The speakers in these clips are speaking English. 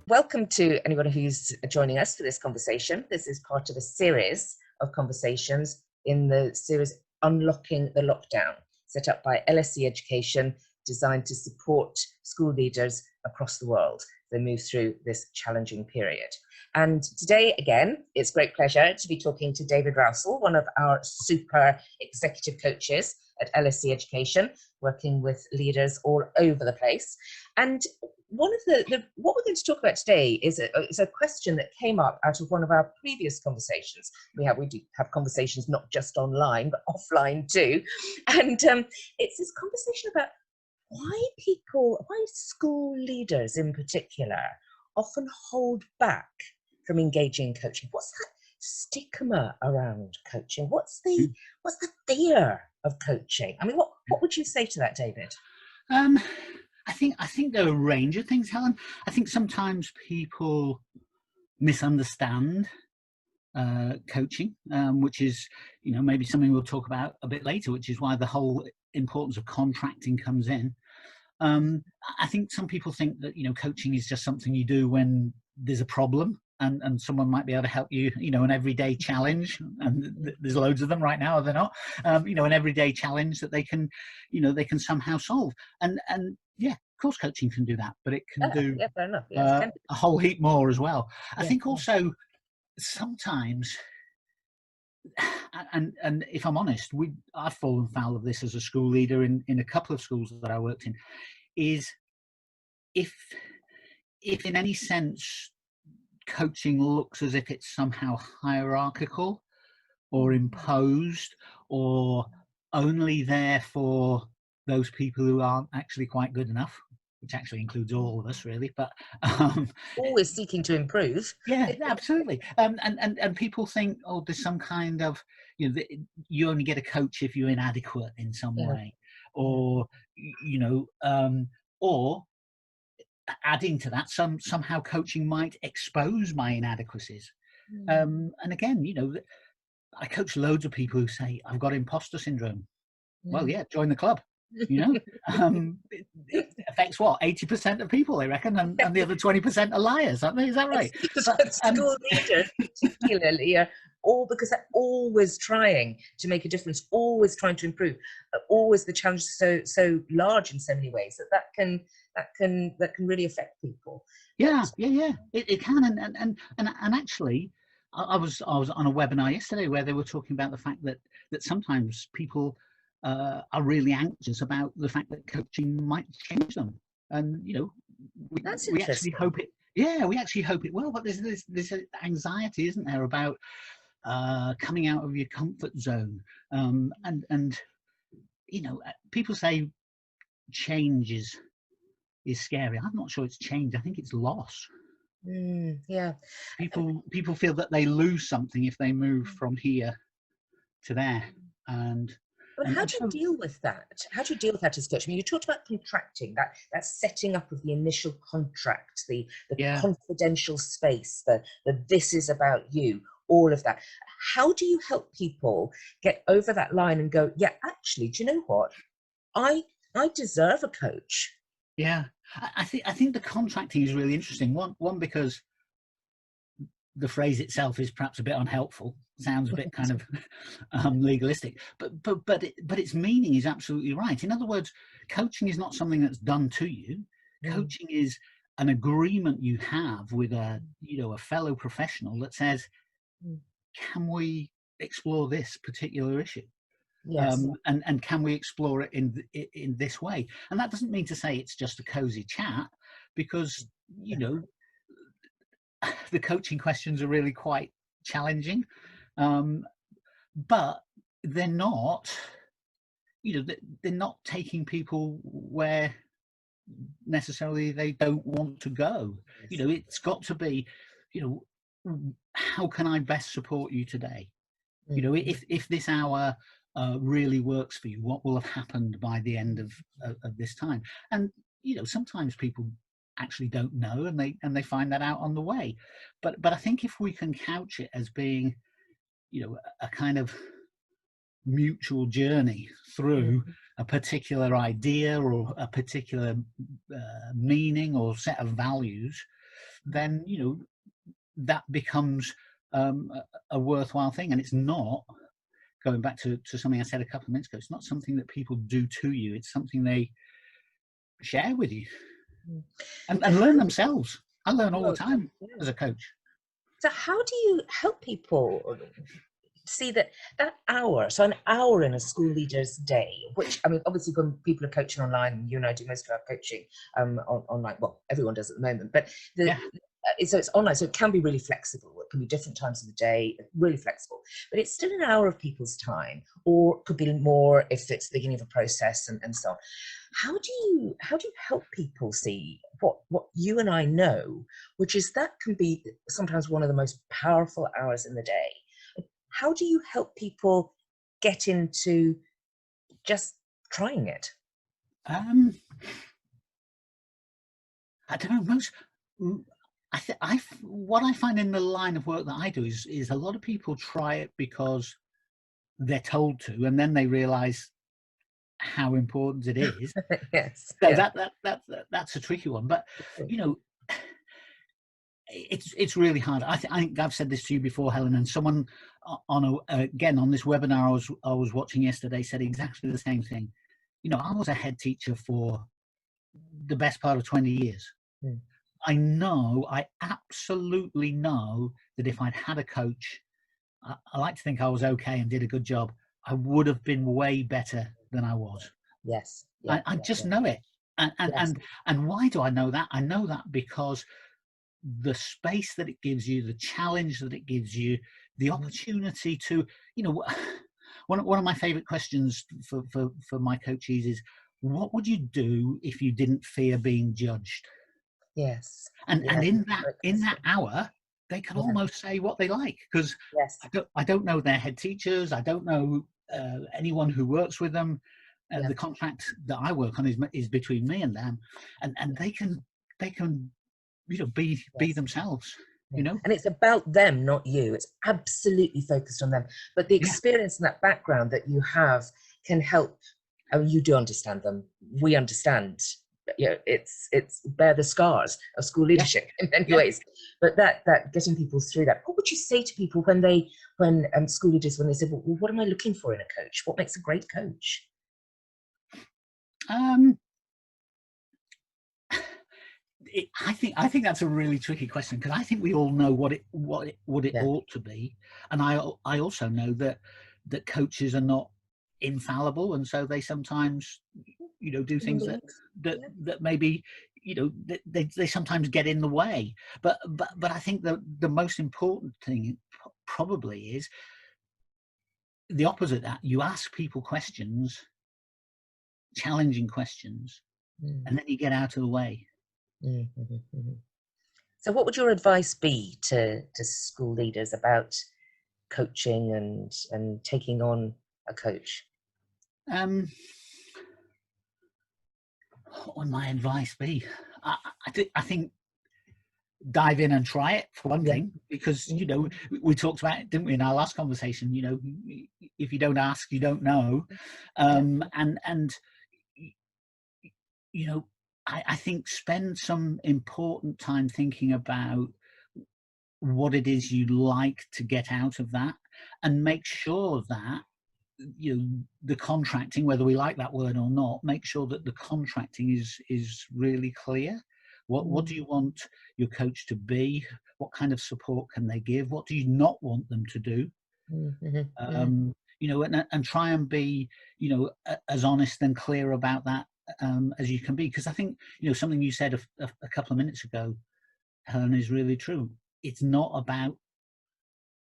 Welcome to anyone who's joining us for this conversation. This is part of a series of conversations in the series Unlocking the Lockdown, set up by LSC Education, designed to support school leaders across the world as they move through this challenging period. And today, again, it's a great pleasure to be talking to David Rousell, one of our super executive coaches at LSC Education, working with leaders all over the place. And one of what we're going to talk about today is a question that came up out of one of our previous conversations. We do have conversations not just online, but offline too. And it's this conversation about why school leaders in particular often hold back from engaging in coaching. What's that stigma around coaching? What's the fear of coaching? I mean, what would you say to that, David? I think there are a range of things, Helen. I think sometimes people misunderstand coaching, which is, maybe something we'll talk about a bit later, which is why the whole importance of contracting comes in. I think some people think that, coaching is just something you do when there's a problem and someone might be able to help you, an everyday challenge. And there's loads of them right now, are there not? An everyday challenge that they can somehow solve. And yeah, of course coaching can do that, but it can do fair enough. Yes, a whole heap more as well. I think also sometimes, and if I'm honest, I've fallen foul of this as a school leader in a couple of schools that I worked in, is if in any sense coaching looks as if it's somehow hierarchical or imposed or only there for those people who aren't actually quite good enough, which actually includes all of us really, but always seeking to improve. Yeah, absolutely. And people think, oh, there's some kind of, you only get a coach if you're inadequate in some way, or or adding to that, somehow coaching might expose my inadequacies. And again, I coach loads of people who say, I've got imposter syndrome. Well, yeah, join the club. It affects what, 80% of people, they reckon, and the other 20% are liars, aren't they? Is that right? School leaders particularly are because they're always trying to make a difference, always trying to improve, always the challenge is so large in so many ways that can really affect people. It can. And actually I was on a webinar yesterday where they were talking about the fact that sometimes people are really anxious about the fact that coaching might change them, and we actually hope it. Yeah, we actually hope it will. But there's this anxiety, isn't there, about coming out of your comfort zone, and people say change is scary. I'm not sure it's change. I think it's loss. People feel that they lose something if they move from here to there, But how do you deal with that? How do you deal with that as a coach? I mean, you talked about contracting, that setting up of the initial contract, the confidential space, the this is about you, all of that. How do you help people get over that line and go, yeah, actually, do you know what? I deserve a coach. Yeah, I think the contracting is really interesting. One because the phrase itself is perhaps a bit unhelpful. Sounds a bit kind of legalistic, but its meaning is absolutely right. In other words, coaching is not something that's done to you. Coaching is an agreement you have with a fellow professional that says, can we explore this particular issue? Yes. And can we explore it in this way? And that doesn't mean to say it's just a cozy chat, because the coaching questions are really quite challenging, but they're not taking people where necessarily they don't want to go. It's got to be, how can I best support you today? If this hour really works for you, what will have happened by the end of this time? And sometimes people actually don't know, and they find that out on the way. But I think if we can couch it as being a kind of mutual journey through a particular idea or a particular meaning or set of values, then that becomes a worthwhile thing. And it's not, going back to something I said a couple of minutes ago, it's not something that people do to you, it's something they share with you Mm. and learn themselves. I learn all the Well, time yeah. as a coach. So how do you help people see that hour, so an hour in a school leader's day, which, I mean, obviously when people are coaching online, and you and I do most of our coaching online, well, everyone does at the moment, but Yeah. so it's online, so it can be really flexible. It can be different times of the day, really flexible, but it's still an hour of people's time, or could be more if it's the beginning of a process, and so on. How do you help people see what you and I know, which is that can be sometimes one of the most powerful hours in the day? How do you help people get into just trying it? um I don't know, what I find in the line of work that I do is a lot of people try it because they're told to, and then they realize how important it is. Yes, So yeah. that's a tricky one. But you know, it's really hard. I think I've said this to you before, Helen, and someone again on this webinar I was watching yesterday said exactly the same thing. I was a head teacher for the best part of 20 years. Mm. I absolutely know that if I'd had a coach, I like to think I was okay and did a good job, I would have been way better than I was. Yes, yeah, I yeah, just yeah. know it. And, and Yes. and and why do I know that? I know that because the space that it gives you, the challenge that it gives you, the opportunity to, one of my favorite questions for my coaches is, what would you do if you didn't fear being judged? Yes. And Yeah. Great in that question. hour, they can Yeah. almost say what they like, because Yes. I don't know their head teachers, I don't know anyone who works with them. Yeah. The contract that I work on is between me and them, and they can be Yes. themselves. Yeah. And it's about them, not you. It's absolutely focused on them. But the Yeah, experience and that background that you have can help. I mean, you do understand them. We understand. It's bear the scars of school yeah, leadership in many yeah. ways. But that getting people through that. What would you say to people when school leaders, when they say, well, what am I looking for in a coach? What makes a great coach? Um, I think that's a really tricky question, because I think we all know what it Yeah. ought to be, and I also know that coaches are not infallible, and so they sometimes do Human things beings. Yeah. that maybe they sometimes get in the way. But I think the most important thing probably is the opposite. That you ask people questions, challenging questions, Mm, and then you get out of the way. mhm. So, what would your advice be to school leaders about coaching and taking on a coach? um what would my advice be? I think dive in and try it, for one Yeah. thing, because Mhm. we talked about it, didn't we, in our last conversation? If you don't ask, you don't know. Yeah. And you know I think spend some important time thinking about what it is you'd like to get out of that, and make sure that the contracting, whether we like that word or not, make sure that the contracting is really clear. What do Mm, you want your coach to be? What kind of support can they give? What do you not want them to do? mhm. And try and be as honest and clear about that as you can be, because I think something you said a couple of minutes ago, Helen, is really true. It's not about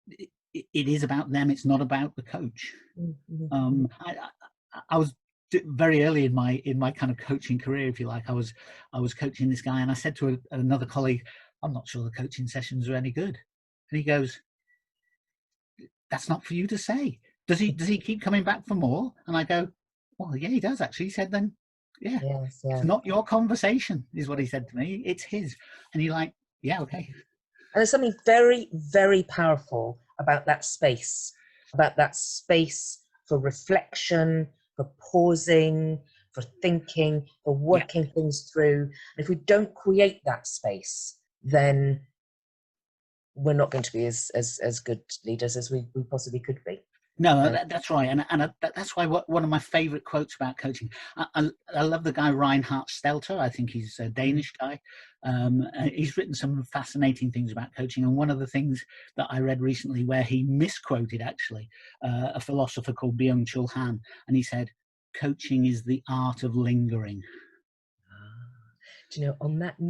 it is about them. It's not about the coach. Mhm, mhm. I was very early in my kind of coaching career, if you like. I was coaching this guy, and I said to another colleague, "I'm not sure the coaching sessions are any good." And he goes, "That's not for you to say. Does he keep coming back for more?" And I go, "Well, yeah, he does actually." He said, "Then, yeah, Yes, it's yeah. not your conversation," is what he said to me. It's his. And you're like, "Yeah, okay." And there's something very, very powerful about that space for reflection, for pausing, for thinking, for Yeah, working things through. And if we don't create that space, then we're not going to be as good leaders as we possibly could be. No, that's right, and that's why one of my favourite quotes about coaching. I love the guy Reinhard Stelter. I think he's a Danish guy. He's written some fascinating things about coaching, and one of the things that I read recently, where he misquoted actually a philosopher called Byung-Chul Han, and he said, "Coaching is the art of lingering." Do you know? On that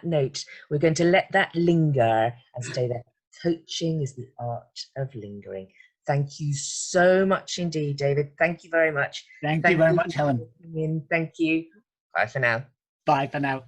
note, we're going to let that linger and stay there. Coaching is the art of lingering. Thank you so much indeed, David. Thank you very much. Thank you very much, Helen. Thank you. Bye for now. Bye for now.